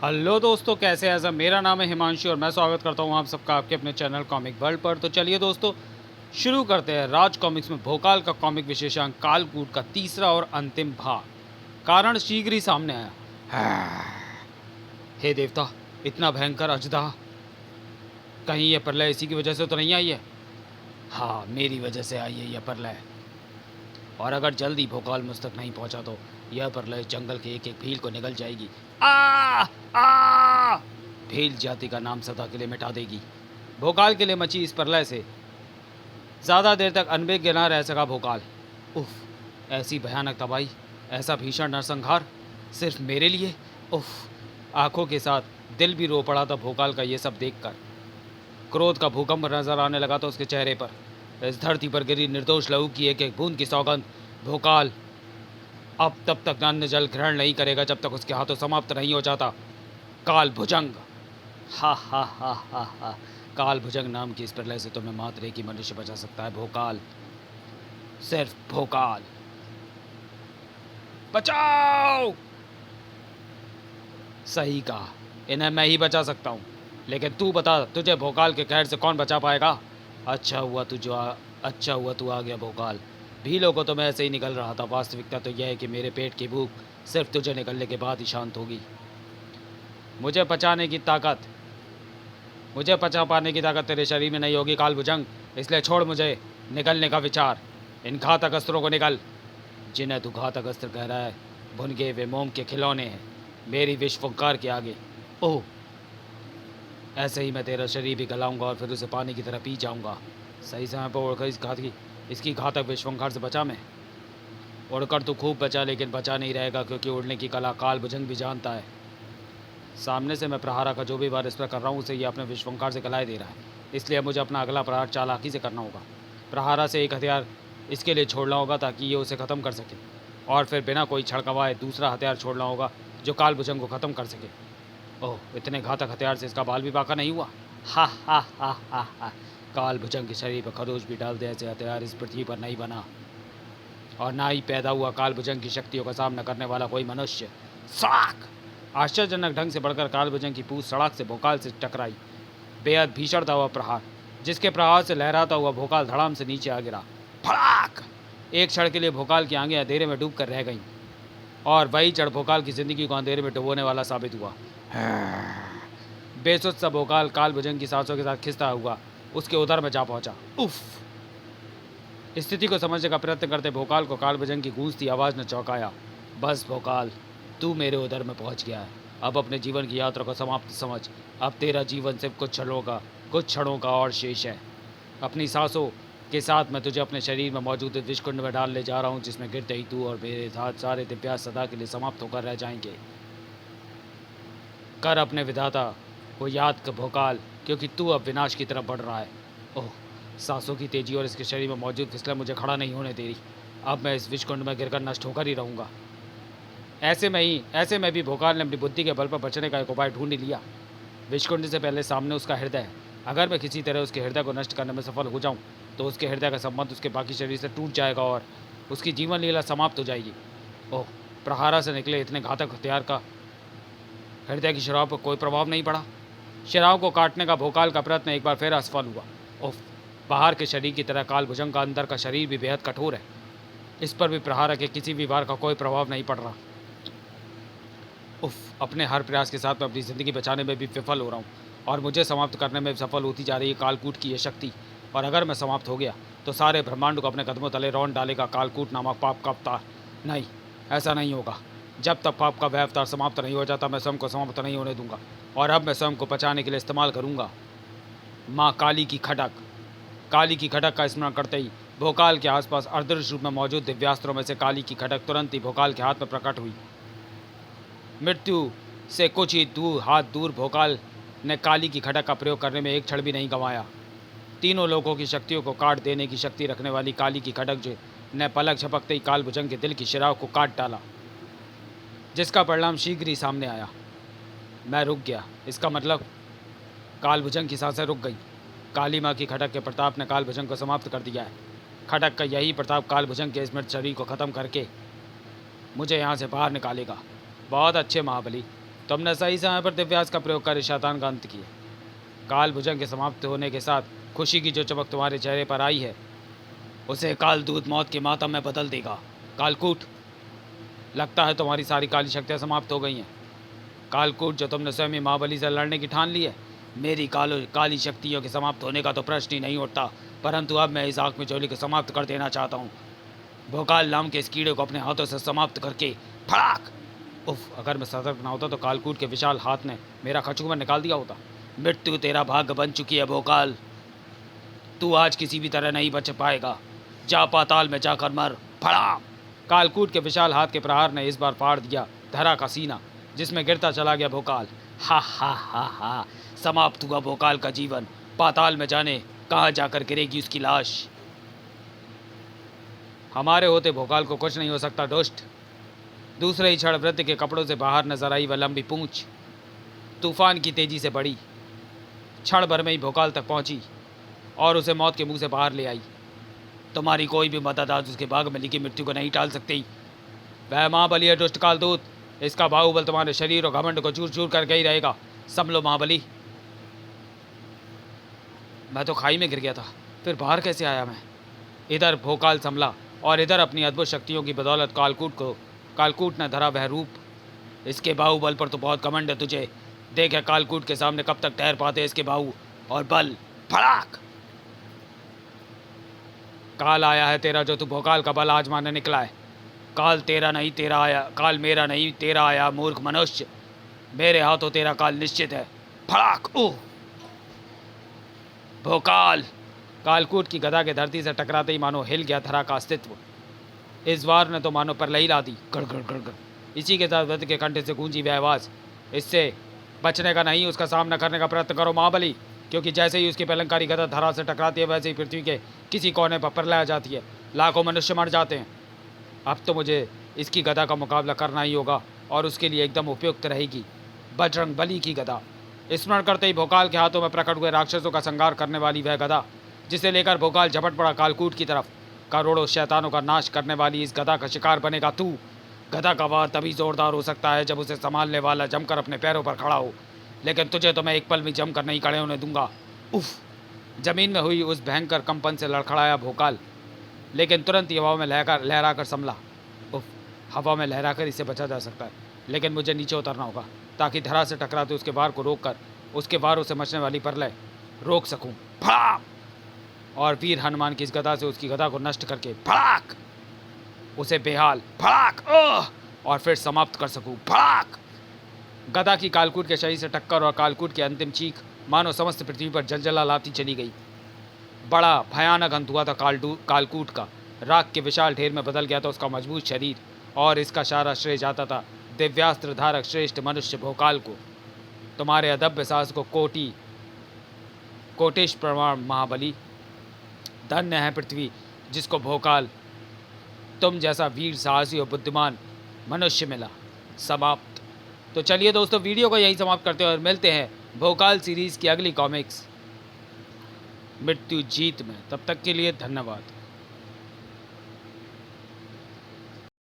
Hello दोस्तों, कैसे हैं सब। मेरा नाम है हिमांशु और मैं स्वागत करता हूं आप सबका आपके अपने चैनल कॉमिक वर्ल्ड पर। तो चलिए दोस्तों, शुरू करते हैं राज कॉमिक्स में भोकाल का कॉमिक विशेषांक कालकूट का तीसरा और अंतिम भाग। कारण शीघ्र ही सामने आया। हे देवता, इतना भयंकर अजदा, कहीं यह प्रलय इसी की वजह से तो नहीं आई है। हाँ, मेरी वजह से आई है यह प्रलय, और अगर जल्दी भोकाल मुझ तक नहीं पहुंचा तो यह प्रलय जंगल के एक एक भील को निगल जाएगी। आ आ भील जाति का नाम सदा के लिए मिटा देगी। भोकाल के लिए मची इस प्रलय से ज़्यादा देर तक अनभिज्ञ न रह सका भोकाल। उफ, ऐसी भयानक तबाही, ऐसा भीषण नरसंहार सिर्फ मेरे लिए। उफ, आंखों के साथ दिल भी रो पड़ा था भोकाल का ये सब देखकर। क्रोध का भूकंप नजर आने लगा था उसके चेहरे पर। इस धरती पर गिरी निर्दोष लहू की एक एक बूंद की सौगंध भोकाल अब तब तक अन्न जल ग्रहण नहीं करेगा जब तक उसके हाथों समाप्त नहीं हो जाता। काल भुजंग, हा हा हा हा हा। काल भुजंग नाम की इस प्रलय से तुम्हें मात्र एक ही मनुष्य बचा सकता है भोकाल, सिर्फ भोकाल। बचाओ! सही कहा, इन्हें मैं ही बचा सकता हूँ, लेकिन तू बता, तुझे भोकाल के कहर से कौन बचा पाएगा। अच्छा हुआ तू आ गया भोकाल। भीलों को तो मैं ऐसे ही निकल रहा था। वास्तविकता तो यह है कि मेरे पेट की भूख सिर्फ तुझे निकलने के बाद ही शांत होगी। मुझे पचाने की ताकत मुझे पचा पाने की ताकत तेरे शरीर में नहीं होगी काल भुजंग, इसलिए छोड़ मुझे निकलने का विचार। इन घातक अस्त्रों को निकल, जिन्हें तू घातक अस्त्र कह रहा है भुनगे वे मोम के खिलौने हैं मेरी विश्वकार के आगे। ओह, ऐसे ही मैं तेरा शरीर भी गलाऊंगा और फिर उसे पानी की तरह पी जाऊंगा। सही समय पर उड़कर इसकी घातक विश्वकार से बचा मैं। उड़कर तो खूब बचा, लेकिन बचा नहीं रहेगा, क्योंकि उड़ने की कला काल भुजंग भी जानता है। सामने से मैं प्रहारा का जो भी वार इस पर कर रहा हूँ उसे ये अपने विश्वकार से गलाए दे रहा है, इसलिए मुझे अपना अगला प्रहार चालाकी से करना होगा। प्रहारा से एक हथियार इसके लिए छोड़ना होगा ताकि ये उसे ख़त्म कर सके, और फिर बिना कोई छड़कवाए दूसरा हथियार छोड़ना होगा जो काल भुजंग को ख़त्म कर सके। ओह, इतने घातक हथियार से इसका बाल भी बाका नहीं हुआ। हा हा हा हा हा। काल भुजंग के शरीर पर खरोच भी डाल दे ऐसे हथियार इस पृथ्वी पर नहीं बना, और ना ही पैदा हुआ काल भुजंग की शक्तियों का सामना करने वाला कोई मनुष्य। साक! आश्चर्यजनक ढंग से बढ़कर काल भुजंग की पूंछ सड़क से भोकाल से टकराई। बेहद भीषण था वह प्रहार, जिसके प्रहार से लहराता हुआ भोकाल धड़ाम से नीचे आ गिरा। फड़ाक! एक क्षण के लिए भोकाल की आंखें अंधेरे में डूब कर रह गईं, और वही चढ़ भोकाल की जिंदगी को अंधेरे में डुबोने वाला साबित हुआ। बेसुध सा भोकाल काल भुजंग की सांसों के साथ खिंचता हुआ उसके उदर में जा पहुंचा। उफ! स्थिति को समझने का प्रयत्न करते भोकाल को काल भुजंग की गूंजती आवाज़ ने चौंकाया। बस भोकाल, तू मेरे उदर में पहुंच गया है। अब अपने जीवन की यात्रा को समाप्त समझ। अब तेरा जीवन सिर्फ कुछ क्षणों का और शेष है। अपनी सांसों के साथ मैं तुझे अपने शरीर में मौजूद विषकुंड में डालने जा रहा हूँ, जिसमें गिरते ही तू और मेरे साथ सारे दिव्यास सदा के लिए समाप्त होकर रह जाएंगे। कर अपने विधाता को याद कर भोकाल, क्योंकि तू अब विनाश की तरफ बढ़ रहा है। ओह, सांसों की तेजी और इसके शरीर में मौजूद फिसलन मुझे खड़ा नहीं होने दे रही। अब मैं इस विषकुंड में गिरकर नष्ट होकर ही रहूँगा। ऐसे में भी भोकाल ने अपनी बुद्धि के बल पर बचने का एक उपाय ढूंढ लिया। विषकुंड से पहले सामने उसका हृदय है। अगर मैं किसी तरह उसके हृदय को नष्ट करने में सफल हो जाऊं तो उसके हृदय का संबंध उसके बाकी शरीर से टूट जाएगा और उसकी जीवन लीला समाप्त हो जाएगी। ओह, प्रहारा से निकले इतने घातक हथियार का हृदय की शराब पर कोई प्रभाव नहीं पड़ा। शराब को काटने का भोकाल का प्रयत्न एक बार फिर असफल हुआ। ओह, बाहर के शरीर की तरह काल भुजंग का अंदर का शरीर भी बेहद कठोर है। इस पर भी प्रहारा के किसी भी वार का कोई प्रभाव नहीं पड़ रहा। उफ, अपने हर प्रयास के साथ मैं अपनी ज़िंदगी बचाने में भी विफल हो रहा हूँ, और मुझे समाप्त करने में सफल होती जा रही है कालकूट की यह शक्ति। और अगर मैं समाप्त हो गया तो सारे ब्रह्मांड को अपने कदमों तले रौंद डालेगा कालकूट नामक पाप का अवतार। नहीं, ऐसा नहीं होगा। जब तक पाप का वह अवतार समाप्त नहीं हो जाता मैं स्वयं को समाप्त नहीं होने दूंगा, और अब मैं स्वयं को बचाने के लिए इस्तेमाल करूँगा माँ काली की खटक। काली की खटक का स्मरण करते ही भोकाल के आसपास अर्धदृश्य रूप में मौजूद दिव्यास्त्रों में से काली की खटक तुरंत ही भोकाल के हाथ में प्रकट हुई। मृत्यु से कुछ ही हाथ दूर भोकाल ने काली की खटक का प्रयोग करने में एक क्षण भी नहीं गंवाया। तीनों लोगों की शक्तियों को काट देने की शक्ति रखने वाली काली की खटक जो ने पलक झपकते ही काल भुजंग के दिल की शिराओं को काट डाला, जिसका परिणाम शीघ्र ही सामने आया। मैं रुक गया, इसका मतलब काल भुजंग की सांसें रुक गई। काली माँ की खटक के प्रताप ने काल भुजंग को समाप्त कर दिया है। खटक का यही प्रताप काल भुजंग के स्मृत शरीर को ख़त्म करके मुझे यहाँ से बाहर निकालेगा। बहुत अच्छे महाबली, तुमने सही समय पर दिव्यास्त्र का प्रयोग कर इस शैतान का अंत किया। काल भुजंग के समाप्त होने के साथ खुशी की जो चमक तुम्हारे चेहरे पर आई है उसे काल दूत मौत के मातम में बदल देगा। कालकूट, लगता है तुम्हारी सारी काली शक्तियाँ समाप्त हो गई हैं। कालकूट, जो तुमने स्वयं ही महाबली से लड़ने की ठान ली है, मेरी काली शक्तियों के समाप्त होने का तो प्रश्न ही नहीं उठता, परंतु अब मैं इस आँख में चोली को समाप्त कर देना चाहता हूँ। भोकाल नाम के इस कीड़े को अपने हाथों से समाप्त करके फड़ाक। उफ, अगर मैं सतर्क ना होता तो कालकूट के विशाल हाथ ने मेरा खचूमर निकाल दिया होता। मृत्यु तेरा भाग्य बन चुकी है भोकाल, तू आज किसी भी तरह नहीं बच पाएगा। जा पाताल में जाकर मर। फड़ाम। कालकूट के विशाल हाथ के प्रहार ने इस बार फाड़ दिया धरा का सीना, जिसमें गिरता चला गया भोकाल। हा हा हा हा, समाप्त हुआ भोकाल का जीवन। पाताल में जाने कहाँ जाकर गिरेगी उसकी लाश। हमारे होते भोकाल को कुछ नहीं हो सकता दुष्ट। दूसरे ही क्षण वृद्ध के कपड़ों से बाहर नजर आई वह लंबी पूंछ तूफान की तेजी से बढ़ी, क्षण भर में ही भोकाल तक पहुंची और उसे मौत के मुंह से बाहर ले आई। तुम्हारी कोई भी मदद आज उसके भाग में लिखी मृत्यु को नहीं टाल सकती। वह महाबली है दुष्ट कालदूत, इसका बाहुबल तुम्हारे शरीर और घमंड को चूर चूर करके ही रहेगा। संभलो महाबली। मैं तो खाई में गिर गया था, फिर बाहर कैसे आया मैं? इधर भोकाल संभला और इधर अपनी अद्भुत शक्तियों की बदौलत कालकूट ने धरा वह रूप। इसके बाहुबल पर तो बहुत घमंड है तुझे। देख है कालकूट के सामने कब तक ठहर पाते इसके बाहु और बल। फड़ाक। काल आया है तेरा, जो तू भोकाल का बल आजमाने निकला है। काल तेरा नहीं तेरा आया, काल मेरा नहीं तेरा आया मूर्ख मनुष्य। मेरे हाथों तेरा काल निश्चित है। फड़ाक। ओह भोकाल। कालकूट की गदा के धरती से टकराते ही मानो हिल गया धरा का अस्तित्व। इस बार ने तो मानो पर लही ला दी। गड़ गड़ गड़ गड़। इसी के साथ वृद्ध के कंठे से गूंजी वह आवाज़, इससे बचने का नहीं, उसका सामना करने का प्रयत्न करो महाबली, क्योंकि जैसे ही उसकी पलंकारी गदा धरा से टकराती है वैसे ही पृथ्वी के किसी कोने पर प्रलय आ जाती है, लाखों मनुष्य मर जाते हैं। अब तो मुझे इसकी गदा का मुकाबला करना ही होगा और उसके लिए एकदम उपयुक्त रहेगी बजरंग बली की गदा। स्मरण करते ही भोकाल के हाथों में प्रकट हुए राक्षसों का संहार करने वाली वह गदा, जिसे लेकर भोकाल झपट पड़ा कालकूट की तरफ। करोड़ों शैतानों का नाश करने वाली इस गदा का शिकार बनेगा तू। गदा का वार तभी जोरदार हो सकता है जब उसे संभालने वाला जमकर अपने पैरों पर खड़ा हो, लेकिन तुझे तो मैं एक पल में जमकर नहीं खड़े होने दूंगा। उफ। जमीन में हुई उस भयंकर कंपन से लड़खड़ाया भोकाल, लेकिन तुरंत ही हवा में लहरा कर संभला। उफ, हवा में लहरा कर इसे बचा जा सकता है, लेकिन मुझे नीचे उतरना होगा ताकि धरा से टकराते उसके वार को रोककर उसके वारों से मचने वाली प्रलय रोक सकूं। फड़ाक। और वीर हनुमान की इस गदा से उसकी गदा को नष्ट करके फड़ाक उसे बेहाल फड़ाक और फिर समाप्त कर सकूं। फड़ाक। गदा की कालकूट के शरीर से टक्कर और कालकूट की अंतिम चीख मानो समस्त पृथ्वी पर जलजला लाती चली गई। बड़ा भयानक अंत हुआ था कालकूट का। राख के विशाल ढेर में बदल गया था उसका मजबूत शरीर और इसका सारा श्रेय जाता था दिव्यास्त्र धारक श्रेष्ठ मनुष्य भोकाल को। तुम्हारे अदभ्य साहस को कोटिश प्रमाण महाबली। धन्य है पृथ्वी जिसको भोकाल तुम जैसा वीर साहसी और बुद्धिमान मनुष्य मिला। समाप्त। तो चलिए दोस्तों, वीडियो को यहीं समाप्त करते हैं और मिलते हैं भोकाल सीरीज़ की अगली कॉमिक्स मृत्यु जीत में। तब तक के लिए धन्यवाद।